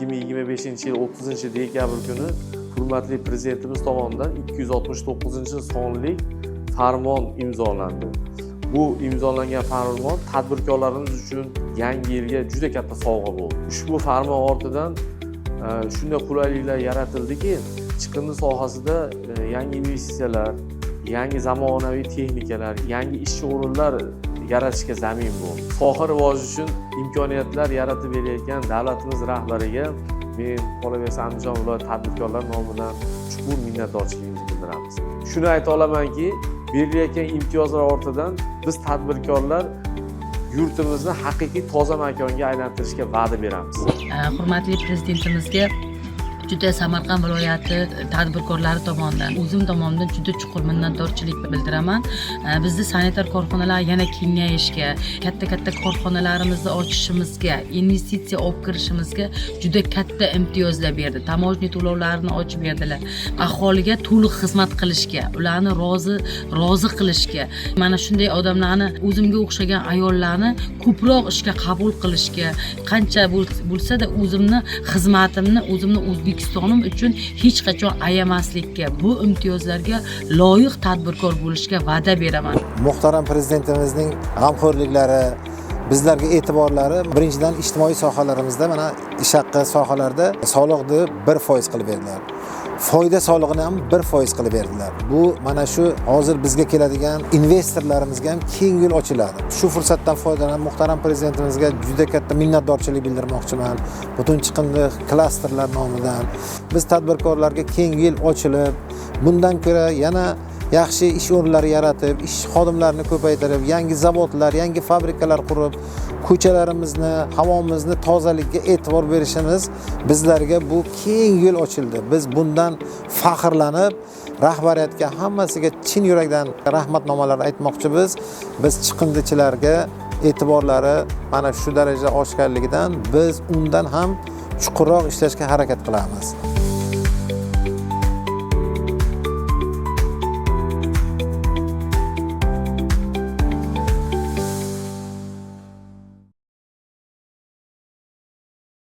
2025-yil 30-dekabr kuni hurmatli prezidentimiz tomonidan 269-sonli farmon imzolandi. Bu imzolangan farmon tadbirkorlarimiz uchun yangi yilga juda katta sovg'a bo'ldi. Ushbu farmon ortidan shunday qulayliklar yaratildiki, chiqindi sohasida yangi investitsiyalar, yangi zamonaviy texnikalar, yangi ishchi o'rinlar yaratishga zamin bo'ldi. Soha rivoji uchun imkoniyatlar yaratib berayotgan davlatimiz rahbariga men qolaversa Andijon viloyat tadbirkorlar nomidan chuqur minnatdorchiligimizni bildiramiz. Shuni ayta olamanki, berilayotgan imtiyozlar ortidan biz tadbirkorlar yurtimizni haqiqiy toza makonga aylantirishga va'da beramiz. Hurmatli prezidentimizga juda Samarqand viloyati tadbirkorlari tomonidan, o'zim tomonidan juda chuqur minnatdorchilik bildiraman. Bizni sanitar korxonalar yana kengayishga, katta korxonalarimizni ochishimizga, investitsiya olib kirishimizga juda katta imtiyozlar berdi. Tamojniy to'lovlarini ochib berdilar. Aholiga to'liq xizmat qilishga, ularni rozi qilishga, mana shunday odamlarni, o'zimga o'xshagan ayollarni ko'proq ishga qabul qilishga, qancha bo'lsa-da o'zimni xizmatimni, o'zimni O'zbekistonim uchun hech qachon ayamaslikka, bu imtiyozlarga loyiq tadbirkor bo'lishga va'da beraman. Muhtaram prezidentimizning g'amxo'rliklari, bizlarga e'tiborlari, birinchidan ijtimoiy sohalarimizda, mana ish haqqi sohalarida soliqni 1% qilib berdilar. Foyda solig'ini ham 1% qilib berdilar. Bu mana shu hozir bizga keladigan investorlarimizga ham keng yo'l ochiladi. Shu fursatdan foydalanib muhtaram prezidentimizga juda katta minnatdorchilik bildirmoqchiman. Butun chiqindi klasterlar nomidan biz tadbirkorlarga keng yo'l ochilib, bundan ko'ra yana yaxshi ish o'rinlari yaratib, ish xodimlarini ko'paytirib, yangi zavodlar, yangi fabrikalar qurib, ko'chalarimizni, havomizni tozaligiga e'tibor berishimiz bizlarga bu keng yo'l ochildi. Biz bundan faxrlanib, rahbariyatga hammasiga chin yurakdan rahmatnomalar aytmoqchimiz. Biz chiqindichilarga e'tiborlari mana shu darajada oshganligidan biz undan ham chuqurroq ishlashga harakat qilamiz.